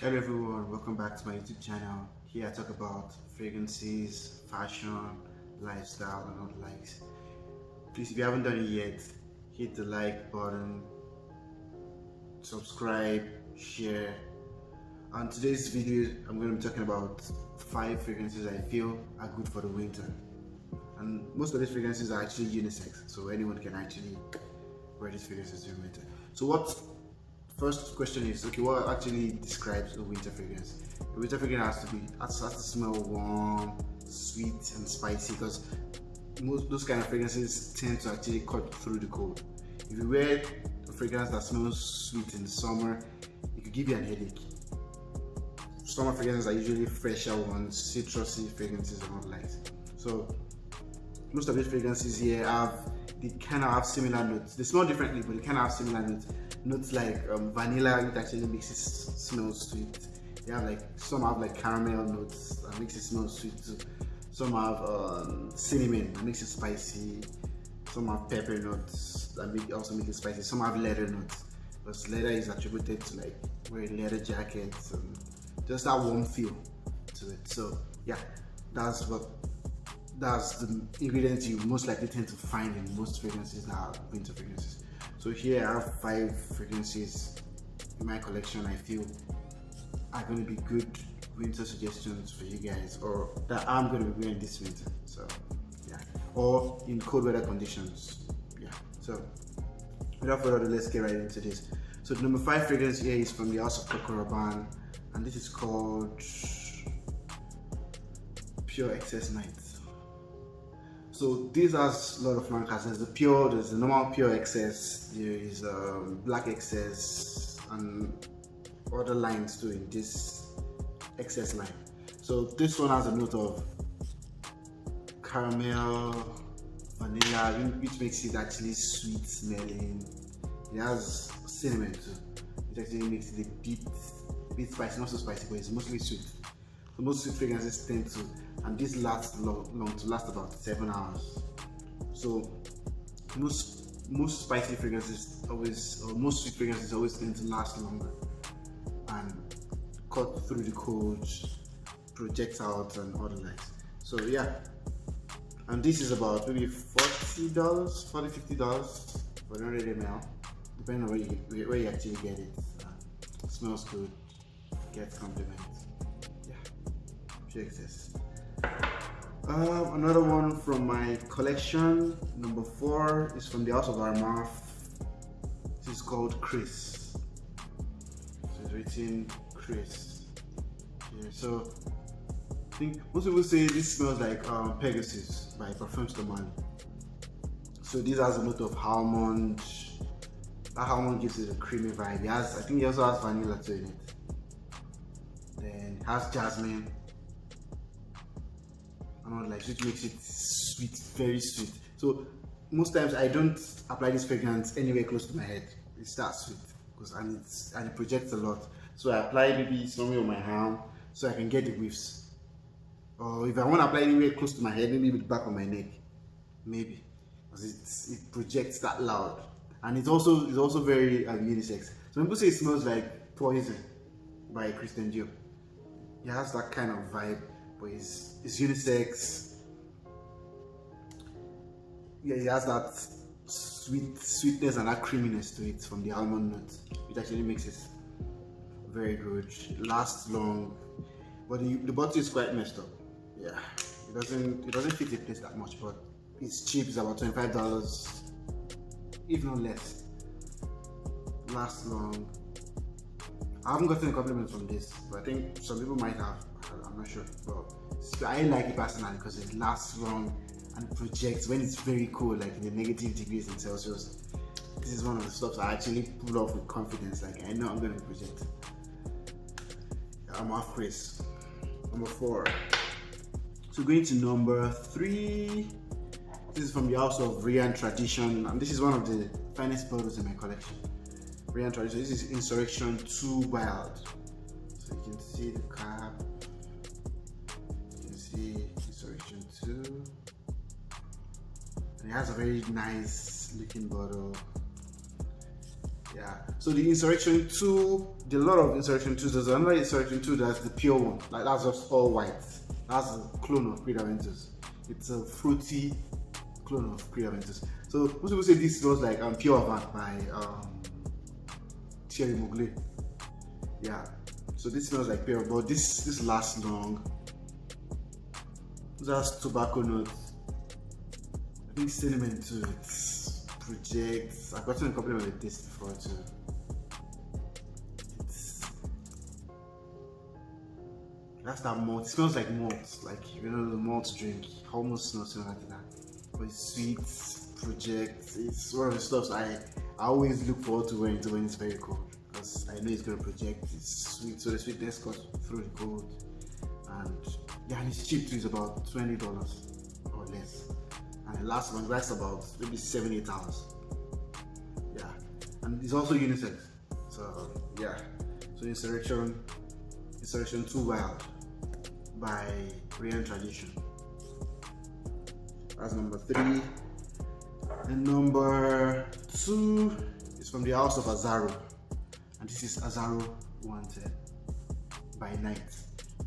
Hello everyone, welcome back to my YouTube channel. Here I talk about fragrances, fashion, lifestyle and all the likes. Please, if you haven't done it yet, hit the like button, subscribe, share. On today's video, I'm going to be talking about 5 fragrances I feel are good for the winter. And most of these fragrances are actually unisex, so anyone can actually wear these fragrances during winter. So first question is, okay, what actually describes a winter fragrance? A winter fragrance has to smell warm, sweet and spicy, because those kind of fragrances tend to actually cut through the cold. If you wear a fragrance that smells sweet in the summer, it could give you an headache. Summer fragrances are usually fresher ones, citrusy fragrances and all that. So most of these fragrances here they kind of have similar notes. They smell differently, but they kind of have similar notes. Notes like vanilla, which actually makes it smell sweet. They have some have caramel notes that makes it smell sweet too. Some have cinnamon that makes it spicy. Some have pepper notes that also make it spicy. Some have leather notes, because leather is attributed to wearing leather jackets and just that warm feel to it. So yeah, that's the ingredients you most likely tend to find in most fragrances that are winter fragrances. So here I have 5 fragrances in my collection I feel are going to be good winter suggestions for you guys, or that I'm going to be wearing this winter. So yeah, or in cold weather conditions. Yeah. So without further ado, let's get right into this. So the number 5 fragrance here is from the house of Paco, Rabanne, and this is called Pure Excess Night. So this has a lot of markers. There's the normal pure excess, there is black excess, and other lines too in this excess line. So this one has a note of caramel, vanilla, which makes it actually sweet smelling. It has cinnamon too, which actually makes it a bit spicy, not so spicy, but it's mostly sweet. So most sweet fragrances tend to, and this lasts long to last about 7 hours. So most spicy fragrances most sweet fragrances always tend to last longer and cut through the cold, project out and all the likes. So yeah, and this is about maybe $40, $50 for 100 ml, depending on where you actually get it. It smells good, gets compliments. Yeah, pure excess. Another one from my collection, number 4, is from the house of Armaf. This is called Craze. So it's written Craze. Yeah, so I think most people say this smells like Pegasus by Parfums de Mali. So this has a note of almond. That almond gives it a creamy vibe. I think it also has vanilla too in it. Then it has jasmine. Which makes it sweet, very sweet. So most times I don't apply this fragrance anywhere close to my head. It starts sweet and it projects a lot. So I apply maybe somewhere on my arm so I can get the whiffs. Or if I want to apply anywhere close to my head, maybe with the back of my neck, maybe, because it projects that loud. And it's also very unisex. Some people say it smells like Poison by Christian Dior. It has that kind of vibe, but it's unisex. Yeah, it has that sweetness and that creaminess to it from the almond nuts, which actually makes it very good. It lasts long, but the bottle is quite messed up. Yeah, it doesn't fit the place that much, but it's cheap. It's about $25, if not less. Lasts long. I haven't gotten a compliment from this, but I think some people might have. I'm not sure, but I like it personally because it lasts long and projects when it's very cold, like in the negative degrees in Celsius. This is one of the stuff I actually pull off with confidence. Like I know I'm going to project. Armaf Craze. Number 4. So going to number 3. This is from the house of Reyane Tradition, and this is one of the finest bottles in my collection. Reyane Tradition. This is Insurrection 2 Wild. So you can see the cap. You can see Insurrection 2. And it has a very nice looking bottle. Yeah. So the Insurrection 2, there are a lot of Insurrection 2s. There's another Insurrection 2 that's the pure one. Like that's just all white. That's a clone of Creed Aventus. It's a fruity clone of Creed Aventus. So most people say this smells like Pure Avant by Thierry Mugler. Yeah. So this smells like pure, but this lasts long. That's tobacco notes. I think cinnamon too. It projects. I've gotten a couple of this before too. That's that malt. It smells like malt, like the malt drink. Almost smells like that. But it's sweet, projects. It's one of the stuff I always look forward to wearing when it's very cold, because I know it's gonna project. It's sweet, so the sweetness cuts through the cold, and yeah, and it's cheap too. It's about $20 or less, and it lasts about maybe 7-8 hours. Yeah, and it's also unisex. So yeah, so Insurrection 2 Wild by Reyane Tradition. That's number 3. And number 2 is from the house of Azzaro, and this is Azzaro Wanted by Night.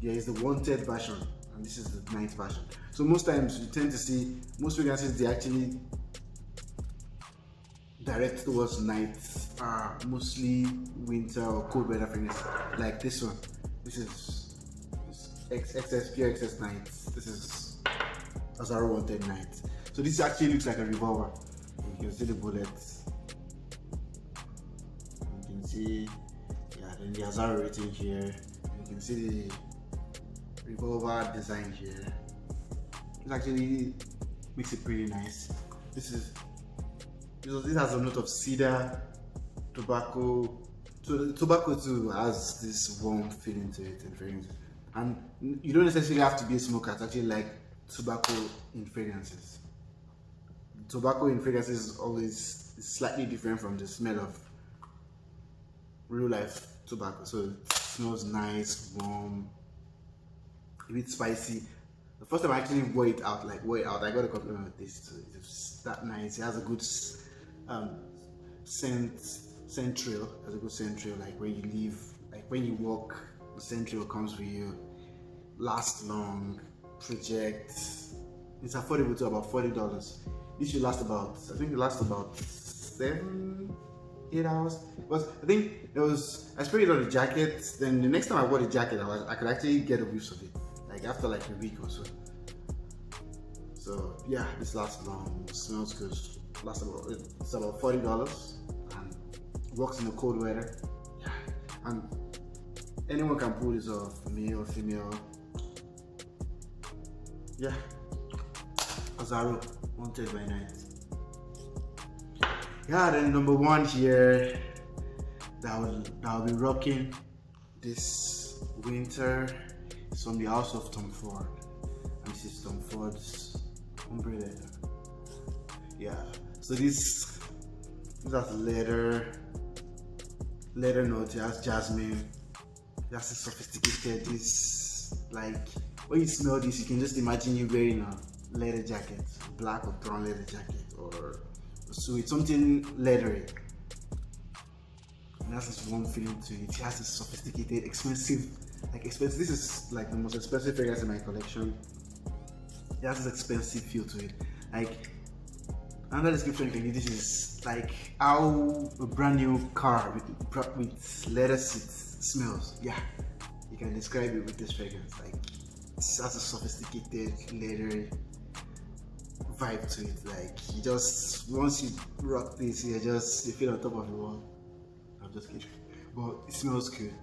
There is the Wanted version, and this is the Night version. So most times you tend to see most fragrances, they actually direct towards night, mostly winter or cold weather fragrances. Like this one. This is XS Pure XS Night. This is Azzaro Wanted Night. So this actually looks like a revolver. You can see the bullets. You can see, yeah, then the Azzaro rating here. You can see the revolver design here. It actually makes it pretty nice. This has a note of cedar, tobacco. So the tobacco too has this warm feeling to it and fragrances. And you don't necessarily have to be a smoker to actually like tobacco in fragrances. Tobacco in fragrances is always slightly different from the smell of real life tobacco. So it smells nice, warm, a bit spicy. The first time I actually wore it out, I got a compliment with this too. It's that nice. It has a good scent trail. Has a good scent trail. Like when you leave, like when you walk, the scent trail comes with you. Lasts long, projects. It's affordable to about $40. This should last about, I think it lasts about 7-8 hours. Because I think I sprayed it on the jacket. Then the next time I wore the jacket, I could actually get a whiff of it, like after like a week or so. So yeah, this lasts long, smells good. It's about $40 and works in the cold weather. Yeah, and anyone can pull this off, male, female. Yeah, Azzaro Wanted by Night. Yeah, then number 1 here that will be rocking this winter is from the house of Tom Ford, and this is Tom Ford's Ombre leather. Yeah, so this has leather note. It has jasmine. It has a sophisticated. This, like when you smell this, you can just imagine you wearing a leather jacket, black or brown leather jacket, or so it's something leathery. And that's this warm feeling to it. It has this sophisticated, expensive. This is like the most expensive fragrance in my collection. It has this expensive feel to it. Like another description you can give this is like how a brand new car with leather seats smells. Yeah, you can describe it with this fragrance. Like it has a sophisticated leather vibe to it. Like you just, once you rock this, you feel on top of the world. I'm just kidding, but it smells good.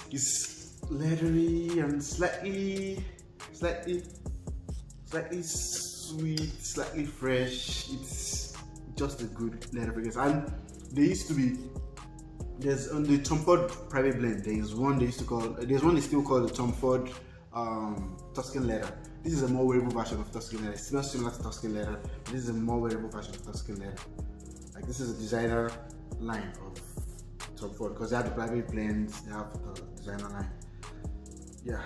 It's leathery and slightly sweet, slightly fresh. It's just a good leather fragrance. And there's on the Tom Ford private blend, there's one they still call the Tom Ford Tuscan leather. This is a more wearable version of Tuscan leather. It smells similar to Tuscan leather, but this is a more wearable version of Tuscan leather. Like this is a designer line of Tom Ford, because they have the private blends, they have the designer line. Yeah,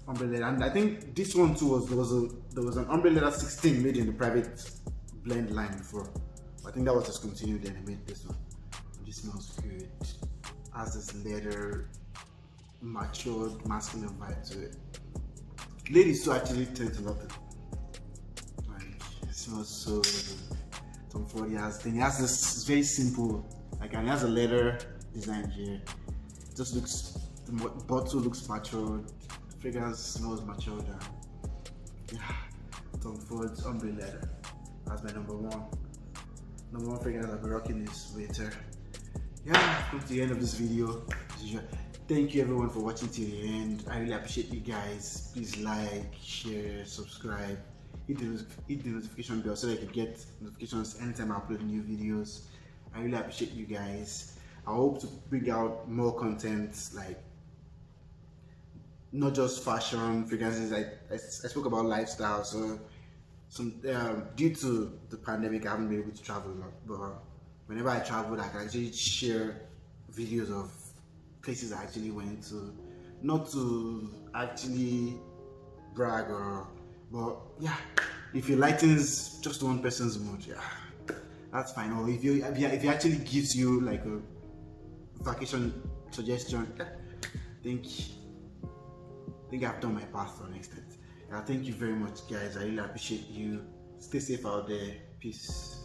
Ombre leather. And I think this one too there was an Ombre leather 16 made in the private blend line before. But I think that was discontinued, then I made this one. This smells good. Has this leather, matured, masculine vibe to it. Ladies too actually tend to love it. Like, it smells so good. Tom Ford has thing. It has this very simple, like, and it has a leather design here. It just looks, the bottle looks matured. The fragrance smells matured. Yeah, Tom Ford's Ombre leather. That's my number one. Number one fragrance I'll be rocking is Winter. Yeah, I've come to the end of this video. Thank you everyone for watching till the end. I really appreciate you guys. Please like, share, subscribe, hit the notification bell so that you can get notifications anytime I upload new videos. I really appreciate you guys. I hope to bring out more content, like not just fashion fragrances. I spoke about lifestyle, so due to the pandemic I haven't been able to travel a lot, but whenever I travel I can actually share videos of places I actually went to, not to actually brag but yeah, if it lightens just one person's mood, yeah, that's fine. Or if it actually gives you like a vacation suggestion, yeah, I think I've done my part to an extent. Thank you very much guys, I really appreciate you. Stay safe out there. Peace.